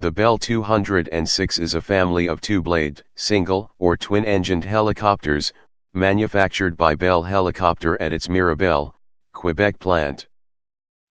The Bell 206 is a family of two-blade, single, or twin-engined helicopters, manufactured by Bell Helicopter at its Mirabel, Quebec plant.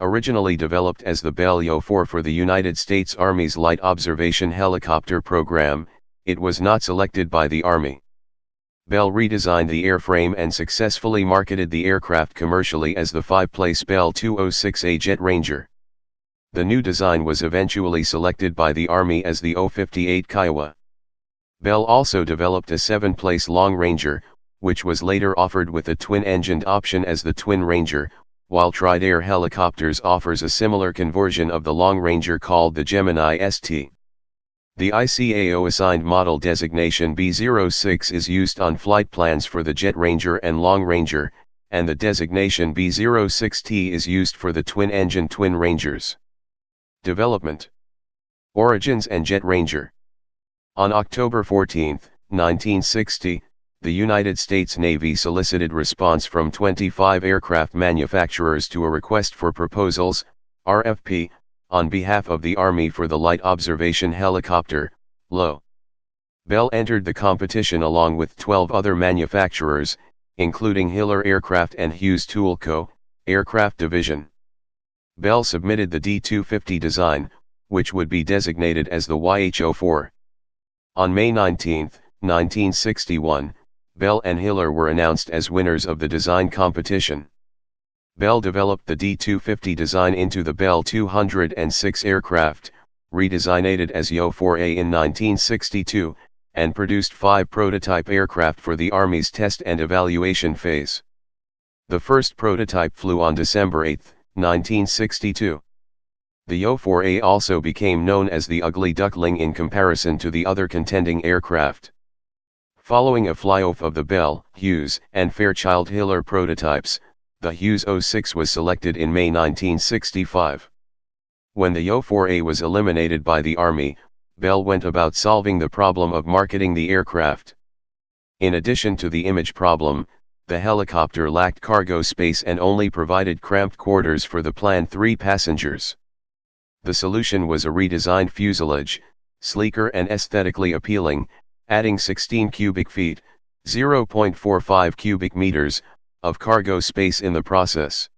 Originally developed as the Bell Yo-4 for the United States Army's Light Observation Helicopter program, it was not selected by the Army. Bell redesigned the airframe and successfully marketed the aircraft commercially as the five-place Bell 206A Jet Ranger. The new design was eventually selected by the Army as the O-58 Kiowa. Bell also developed a seven-place Long Ranger, which was later offered with a twin-engined option as the Twin Ranger, while Tried Air Helicopters offers a similar conversion of the Long Ranger called the Gemini ST. The ICAO assigned model designation B06 is used on flight plans for the Jet Ranger and Long Ranger, and the designation B06T is used for the twin-engine Twin Rangers. Development, origins and Jet Ranger. On October 14, 1960, the United States Navy solicited response from 25 aircraft manufacturers to a request for proposals, RFP, on behalf of the Army for the Light Observation Helicopter, LO. Bell entered the competition along with 12 other manufacturers, including Hiller Aircraft and Hughes Tool Co., Aircraft Division. Bell submitted the D-250 design, which would be designated as the YH-04. On May 19, 1961, Bell and Hiller were announced as winners of the design competition. Bell developed the D-250 design into the Bell 206 aircraft, redesignated as Yo-4A in 1962, and produced 5 prototype aircraft for the Army's test and evaluation phase. The first prototype flew on December 8, 1962. The Yo-4A also became known as the Ugly Duckling in comparison to the other contending aircraft. Following a flyoff of the Bell, Hughes, and Fairchild Hiller prototypes, the Hughes 06 was selected in May 1965. When the Yo-4A was eliminated by the Army, Bell went about solving the problem of marketing the aircraft. In addition to the image problem, the helicopter lacked cargo space and only provided cramped quarters for the planned 3 passengers. The solution was a redesigned fuselage, sleeker and aesthetically appealing, adding 16 cubic feet, 0.45 cubic meters, of cargo space in the process.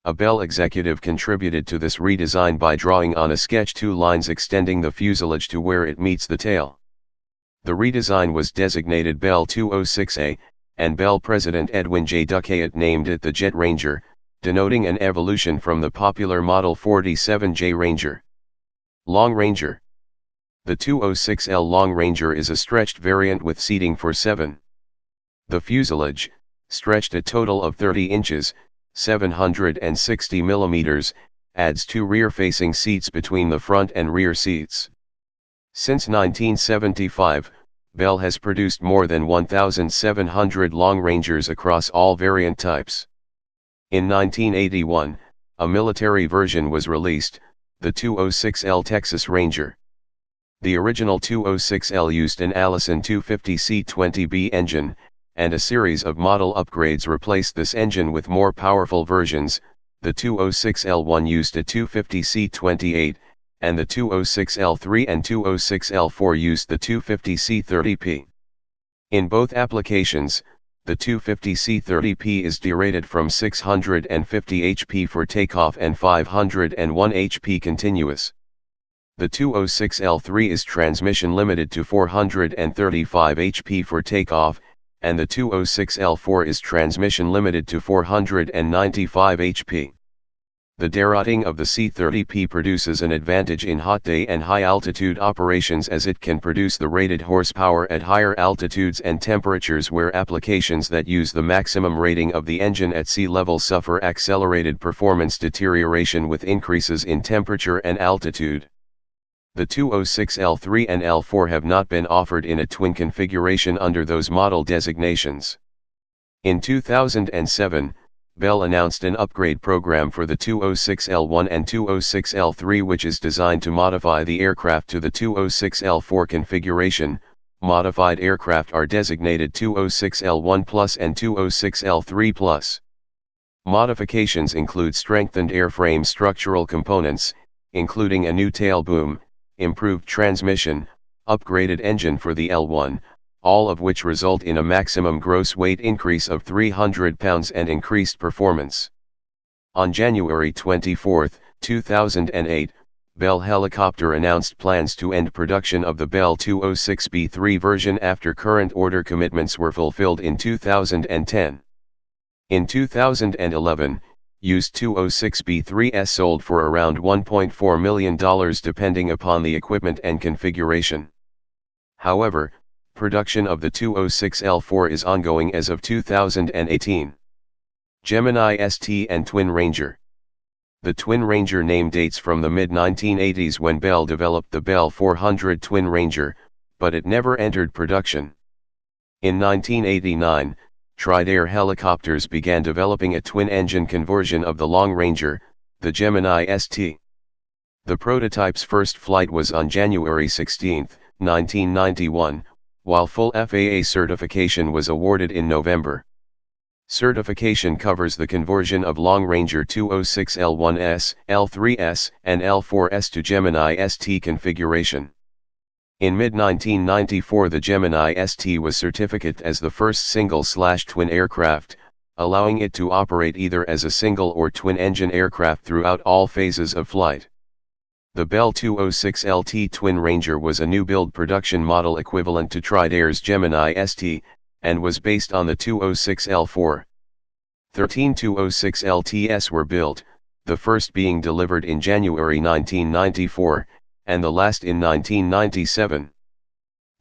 A Bell executive contributed to this redesign by drawing on a sketch 2 lines extending the fuselage to where it meets the tail. The redesign was designated Bell 206A, and Bell President Edwin J. Duckayet named it the Jet Ranger, denoting an evolution from the popular Model 47J Ranger. Long Ranger. The 206L Long Ranger is a stretched variant with seating for 7. The fuselage, stretched a total of 30 inches, 760 millimeters, adds 2 rear-facing seats between the front and rear seats. Since 1975, Bell has produced more than 1,700 Long Rangers across all variant types. In 1981, a military version was released, the 206L Texas Ranger. The original 206L used an Allison 250C-20B engine, and a series of model upgrades replaced this engine with more powerful versions. The 206L1 used a 250C-28, and the 206L3 and 206L4 used the 250C-30P. In both applications, the 250C-30P is derated from 650 HP for takeoff and 501 HP continuous. The 206L3 is transmission limited to 435 HP for takeoff, and the 206L4 is transmission limited to 495 HP. The derating of the C-30P produces an advantage in hot day and high-altitude operations as it can produce the rated horsepower at higher altitudes and temperatures where applications that use the maximum rating of the engine at sea level suffer accelerated performance deterioration with increases in temperature and altitude. The 206L3 and L4 have not been offered in a twin configuration under those model designations. In 2007, Bell announced an upgrade program for the 206L1 and 206L3 which is designed to modify the aircraft to the 206L4 configuration. Modified aircraft are designated 206L1 Plus and 206L3 Plus. Modifications include strengthened airframe structural components, including a new tail boom, improved transmission, upgraded engine for the L1, all of which result in a maximum gross weight increase of 300 pounds and increased performance. On January 24, 2008, Bell Helicopter announced plans to end production of the Bell 206B3 version after current order commitments were fulfilled in 2010. In 2011, used 206B3s sold for around $1.4 million depending upon the equipment and configuration. However, production of the 206L4 is ongoing as of 2018. Gemini ST and Twin Ranger. The Twin Ranger name dates from the mid-1980s when Bell developed the Bell 400 Twin Ranger, but it never entered production. In 1989, Tridair Helicopters began developing a twin-engine conversion of the Long Ranger, the Gemini ST. The prototype's first flight was on January 16, 1991, while full FAA certification was awarded in November. Certification covers the conversion of Long Ranger 206L1S, L3S, and L4S to Gemini ST configuration. In mid-1994 the Gemini ST was certificated as the first single/twin aircraft, allowing it to operate either as a single or twin-engine aircraft throughout all phases of flight. The Bell 206LT Twin Ranger was a new-build production model equivalent to Tridair's Gemini ST, and was based on the 206L4. 13 206LTs were built, the first being delivered in January 1994, and the last in 1997.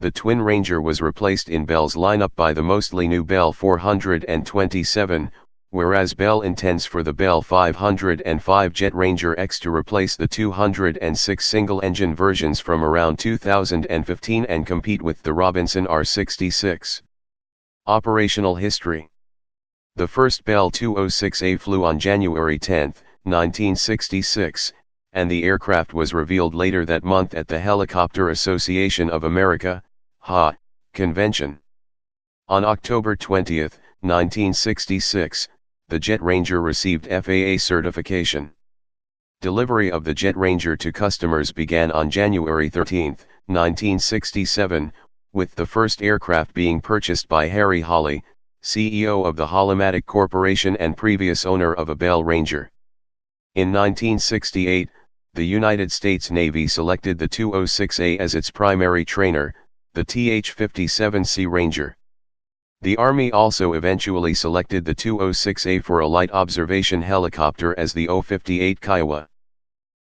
The Twin Ranger was replaced in Bell's lineup by the mostly new Bell 427, whereas Bell intends for the Bell 505 Jet Ranger X to replace the 206 single-engine versions from around 2015 and compete with the Robinson R66. Operational history. The first Bell 206A flew on January 10, 1966, and the aircraft was revealed later that month at the Helicopter Association of America, HA, convention. On October 20, 1966, the Jet Ranger received FAA certification. Delivery of the Jet Ranger to customers began on January 13, 1967, with the first aircraft being purchased by Harry Hawley, CEO of the Holomatic Corporation and previous owner of a Bell Ranger. In 1968, the United States Navy selected the 206A as its primary trainer, the TH-57C Ranger. The Army also eventually selected the 206A for a light observation helicopter as the O-58 Kiowa.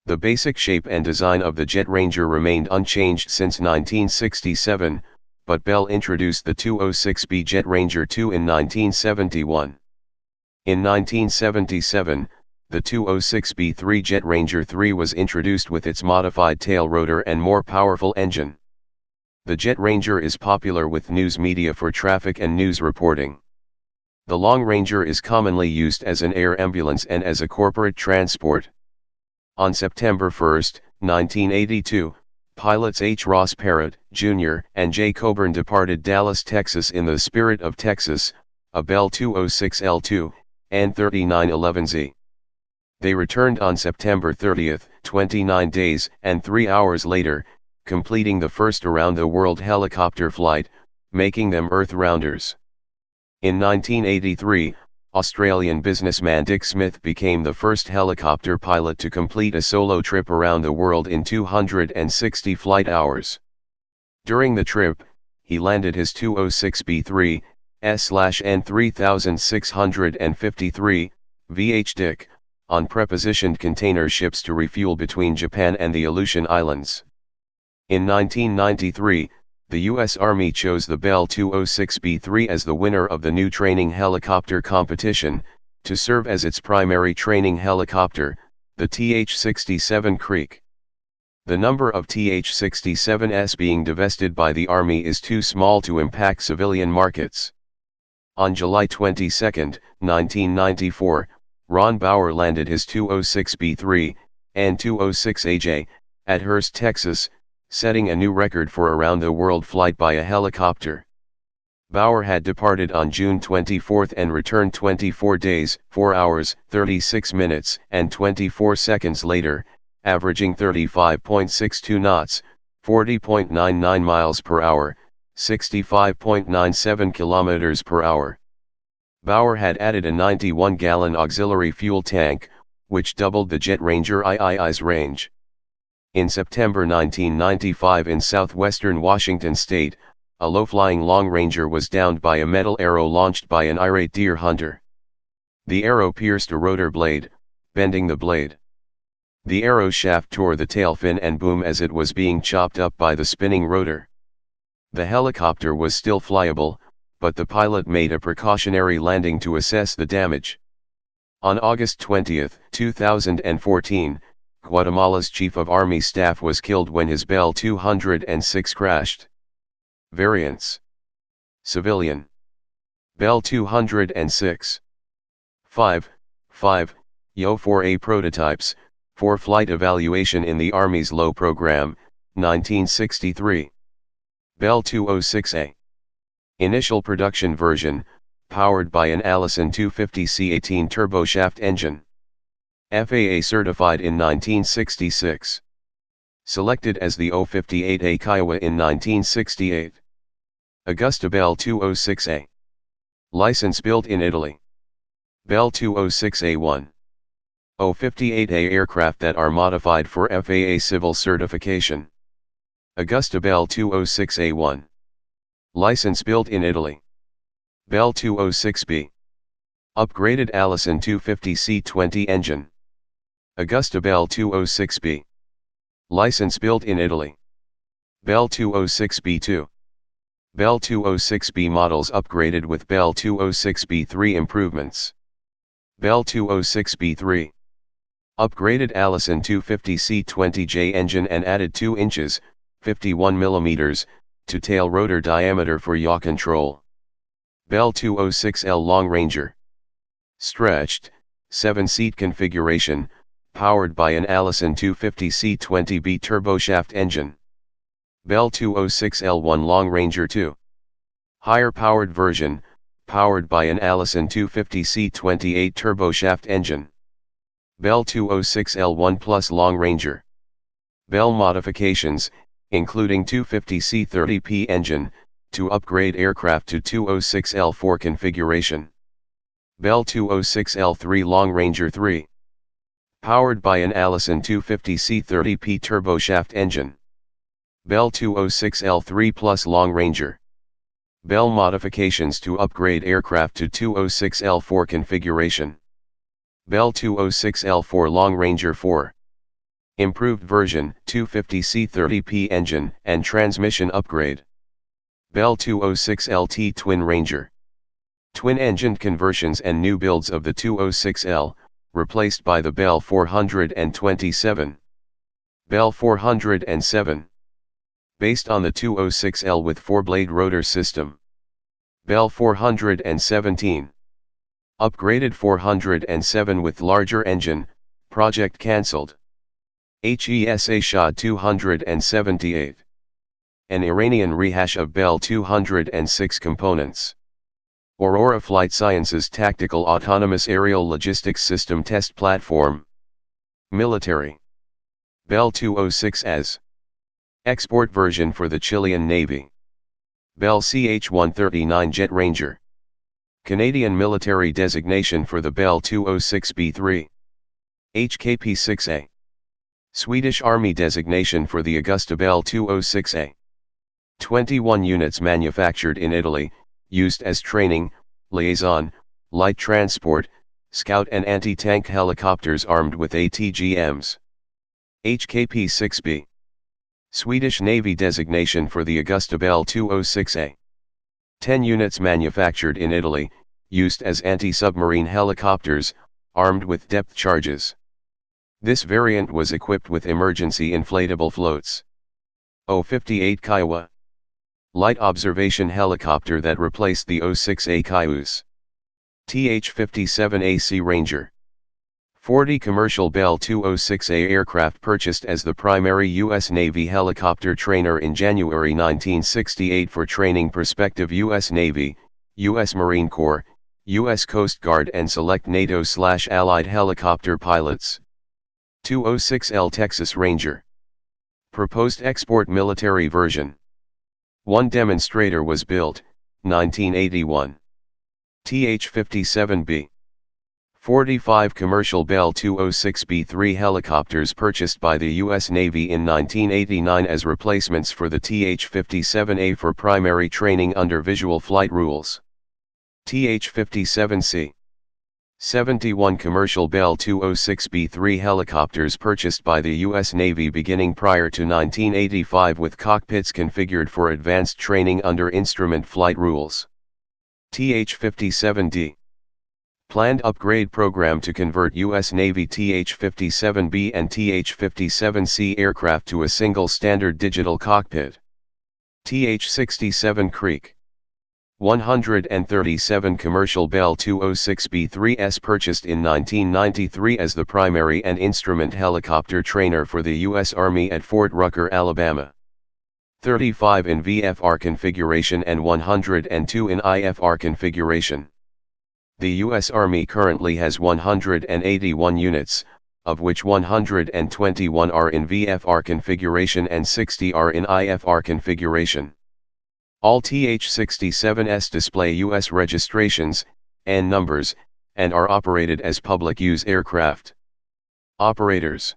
The basic shape and design of the Jet Ranger remained unchanged since 1967, but Bell introduced the 206B Jet Ranger II in 1971. In 1977, the 206B3 Jet Ranger III was introduced with its modified tail rotor and more powerful engine. The Jet Ranger is popular with news media for traffic and news reporting. The Long Ranger is commonly used as an air ambulance and as a corporate transport. On September 1, 1982, pilots H. Ross Parrott, Jr. and Jay Coburn departed Dallas, Texas in the Spirit of Texas, a Bell 206L2, and 3911Z. They returned on September 30, 29 days and 3 hours later, completing the first around-the-world helicopter flight, making them Earth-rounders. In 1983, Australian businessman Dick Smith became the first helicopter pilot to complete a solo trip around the world in 260 flight hours. During the trip, he landed his 206B3 S/N3653 VH Dick on prepositioned container ships to refuel between Japan and the Aleutian Islands. In 1993, the U.S. Army chose the Bell 206B3 as the winner of the new training helicopter competition, to serve as its primary training helicopter, the TH-67 Creek. The number of TH-67s being divested by the Army is too small to impact civilian markets. On July 22, 1994, Ron Bauer landed his 206B3 and 206AJ at Hurst, Texas, setting a new record for around-the-world flight by a helicopter. Bauer had departed on June 24 and returned 24 days, 4 hours, 36 minutes, and 24 seconds later, averaging 35.62 knots, 40.99 miles per hour, 65.97 kilometers per hour. Bauer had added a 91-gallon auxiliary fuel tank, which doubled the Jet Ranger III's range. In September 1995 in southwestern Washington state, a low-flying Long Ranger was downed by a metal arrow launched by an irate deer hunter. The arrow pierced a rotor blade, bending the blade. The arrow shaft tore the tail fin and boom as it was being chopped up by the spinning rotor. The helicopter was still flyable, but the pilot made a precautionary landing to assess the damage. On August 20, 2014, Guatemala's Chief of Army Staff was killed when his Bell 206 crashed. Variants: Civilian. Bell 206. 5. Yo-4A prototypes, for flight evaluation in the Army's LOW program, 1963. Bell 206A. Initial production version, powered by an Allison 250C18 turboshaft engine. FAA certified in 1966. Selected as the 058A Kiowa in 1968. Augusta Bell 206A. License built in Italy. Bell 206A1. 058A aircraft that are modified for FAA civil certification. Augusta Bell 206A1. License built in Italy. Bell 206B. Upgraded Allison 250C20 engine. Augusta Bell 206B. License built in Italy. Bell 206B2. Bell 206B models upgraded with Bell 206B3 improvements. Bell 206B3. Upgraded Allison 250C20J engine and added 2 inches, 51 mm, to tail rotor diameter for yaw control. Bell 206L Long Ranger. Stretched, 7-seat configuration, powered by an Allison 250C20B turboshaft engine. Bell 206L1 Long Ranger 2. Higher powered version, powered by an Allison 250C28 turboshaft engine. Bell 206L1 Plus Long Ranger. Bell modifications, including 250C30P engine, to upgrade aircraft to 206L4 configuration. Bell 206L3 Long Ranger 3. Powered by an Allison 250C30P turboshaft engine. Bell 206L3 Plus Long Ranger. Bell modifications to upgrade aircraft to 206L4 configuration. Bell 206L4 Long Ranger 4. Improved version, 250C30P engine and transmission upgrade. Bell 206LT Twin Ranger. Twin-engined conversions and new builds of the 206L, replaced by the Bell 427. Bell 407. Based on the 206L with 4-blade rotor system. Bell 417. Upgraded 407 with larger engine, project cancelled. HESA Shah 278. An Iranian rehash of Bell 206 components. Aurora Flight Sciences Tactical Autonomous Aerial Logistics System Test Platform. Military. Bell 206 as export version for the Chilean Navy. Bell CH-139 Jet Ranger. Canadian military designation for the Bell 206B3. HKP-6A. Swedish Army designation for the Augusta Bell 206A. 21 units manufactured in Italy, used as training, liaison, light transport, scout and anti-tank helicopters armed with ATGMs. HKP-6B. Swedish Navy designation for the Augusta Bell 206A. 10 units manufactured in Italy, used as anti-submarine helicopters, armed with depth charges. This variant was equipped with emergency inflatable floats. 058 Kiowa. Light observation helicopter that replaced the 06A Cayuse. TH-57A Sea Ranger. 40 commercial Bell 206A aircraft purchased as the primary U.S. Navy helicopter trainer in January 1968 for training prospective U.S. Navy, U.S. Marine Corps, U.S. Coast Guard and select NATO/Allied helicopter pilots. 206L Texas Ranger. Proposed export military version. One demonstrator was built, 1981. TH-57B. 45 commercial Bell 206B-3 helicopters purchased by the U.S. Navy in 1989 as replacements for the TH-57A for primary training under visual flight rules. TH-57C. 71 commercial Bell 206B-3 helicopters purchased by the U.S. Navy beginning prior to 1985 with cockpits configured for advanced training under instrument flight rules. TH-57D. Planned upgrade program to convert U.S. Navy TH-57B and TH-57C aircraft to a single standard digital cockpit. TH-67 Creek. 137 commercial Bell 206B-3s purchased in 1993 as the primary and instrument helicopter trainer for the U.S. Army at Fort Rucker, Alabama. 35 in VFR configuration and 102 in IFR configuration. The U.S. Army currently has 181 units, of which 121 are in VFR configuration and 60 are in IFR configuration. All TH-67s display U.S. registrations, and numbers, and are operated as public-use aircraft. Operators.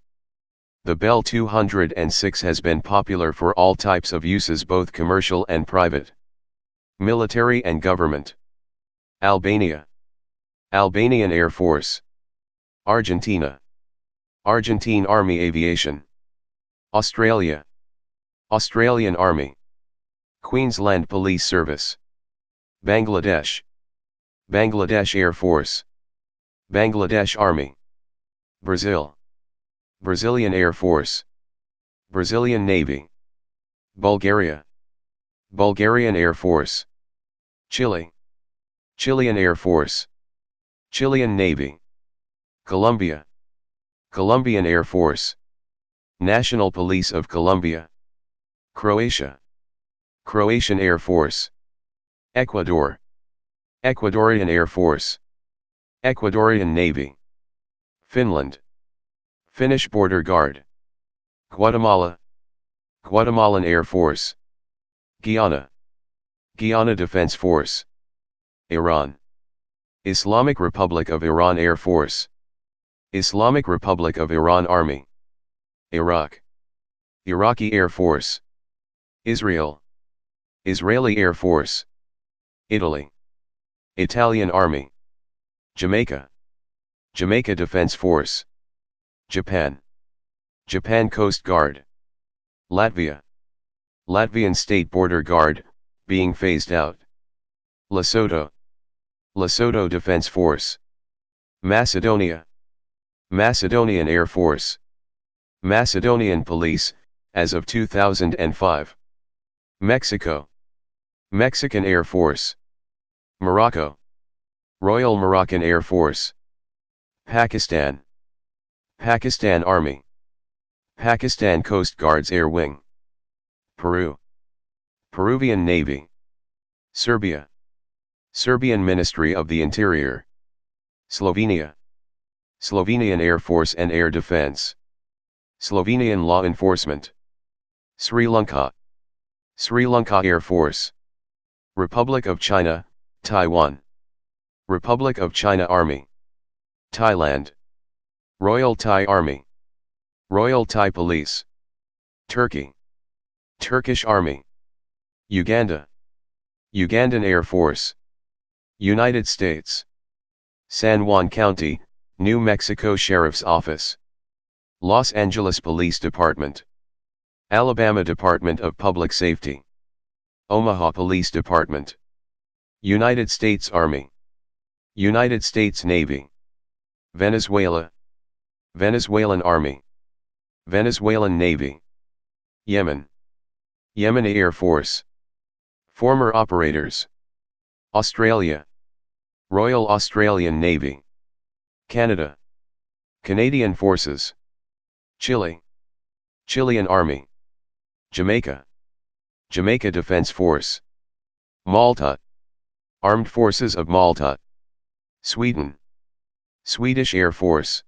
The Bell 206 has been popular for all types of uses, both commercial and private. Military and government. Albania. Albanian Air Force. Argentina. Argentine Army Aviation. Australia. Australian Army. Queensland Police Service. Bangladesh. Bangladesh Air Force. Bangladesh Army. Brazil. Brazilian Air Force. Brazilian Navy. Bulgaria. Bulgarian Air Force. Chile. Chilean Air Force. Chilean Navy. Colombia. Colombian Air Force. National Police of Colombia. Croatia. Croatian Air Force. Ecuador. Ecuadorian Air Force. Ecuadorian Navy. Finland. Finnish Border Guard. Guatemala. Guatemalan Air Force. Guyana. Guyana Defense Force. Iran. Islamic Republic of Iran Air Force. Islamic Republic of Iran Army. Iraq. Iraqi Air Force. Israel. Israeli Air Force. Italy. Italian Army. Jamaica. Jamaica Defense Force. Japan. Japan Coast Guard. Latvia. Latvian State Border Guard, being phased out. Lesotho. Lesotho Defense Force. Macedonia. Macedonian Air Force. Macedonian Police, as of 2005. Mexico. Mexican Air Force. Morocco. Royal Moroccan Air Force. Pakistan. Pakistan Army. Pakistan Coast Guard's Air Wing. Peru. Peruvian Navy. Serbia. Serbian Ministry of the Interior. Slovenia. Slovenian Air Force and Air Defense. Slovenian Law Enforcement. Sri Lanka. Sri Lanka Air Force. Republic of China, Taiwan. Republic of China Army. Thailand. Royal Thai Army. Royal Thai Police. Turkey. Turkish Army. Uganda. Ugandan Air Force. United States. San Juan County, New Mexico Sheriff's Office. Los Angeles Police Department. Alabama Department of Public Safety. Omaha Police Department. United States Army. United States Navy. Venezuela. Venezuelan Army. Venezuelan Navy. Yemen. Yemeni Air Force. Former operators. Australia. Royal Australian Navy. Canada. Canadian Forces. Chile. Chilean Army. Jamaica. Jamaica Defense Force. Malta. Armed Forces of Malta. Sweden. Swedish Air Force.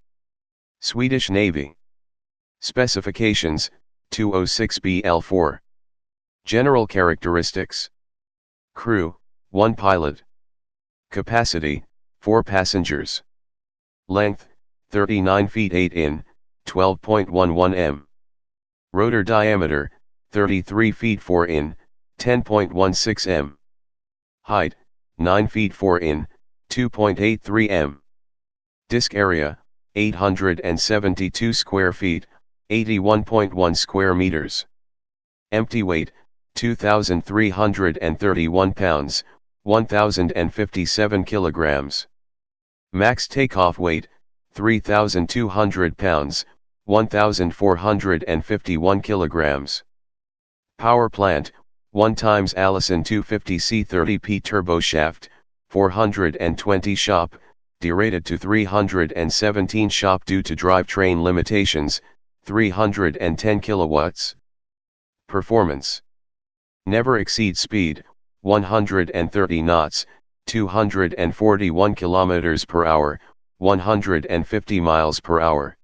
Swedish Navy. Specifications, 206BL4. General characteristics. Crew, 1 pilot. Capacity, 4 passengers. Length, 39 feet 8 in, 12.11 m. Rotor diameter, 33 feet 4 in, 10.16 m. Height, 9 feet 4 in, 2.83 m. Disk area, 872 square feet, 81.1 square meters. Empty weight, 2,331 pounds, 1,057 kilograms. Max takeoff weight, 3,200 pounds, 1,451 kilograms. Power plant, 1 times Allison 250C30P turboshaft, 420 shop, derated to 317 shop due to drivetrain limitations, 310 kilowatts. Performance. Never exceed speed, 130 knots, 241 kilometers per hour, 150 miles per hour.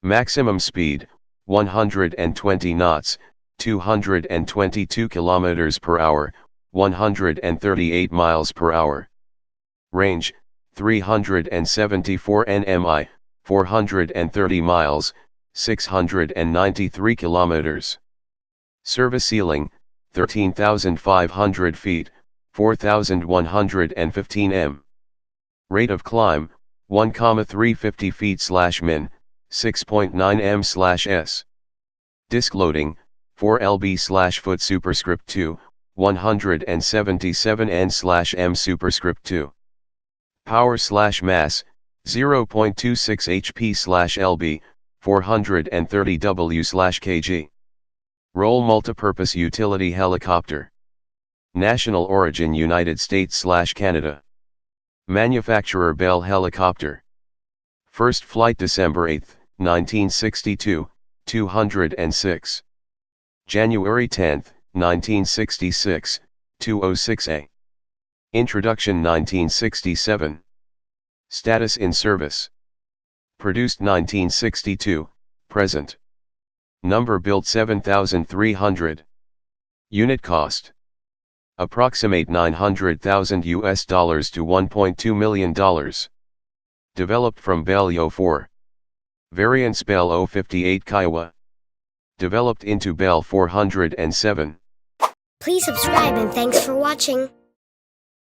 Maximum speed, 120 knots, 222 kilometers per hour, 138 miles per hour. Range, 374 nmi, 430 miles, 693 kilometers. Service ceiling, 13,500 feet, 4,115 m. Rate of climb, 1,350 feet/min, 6.9 m/s. Disk loading, 4 lb/foot superscript 2, 177 n/m superscript 2. Power/mass, 0.26 hp/lb, 430 w/kg. Role multipurpose utility helicopter. National origin United States/Canada. Manufacturer Bell Helicopter. First flight December 8, 1962, 206. January 10, 1966, 206A. Introduction 1967. Status in service. Produced 1962, present. Number built 7,300. Unit cost. Approximate $900,000 to $1.2 million. Developed from Bell Yo-4. Variants Bell 058 Kiowa. Developed into Bell 407. Please subscribe and thanks for watching.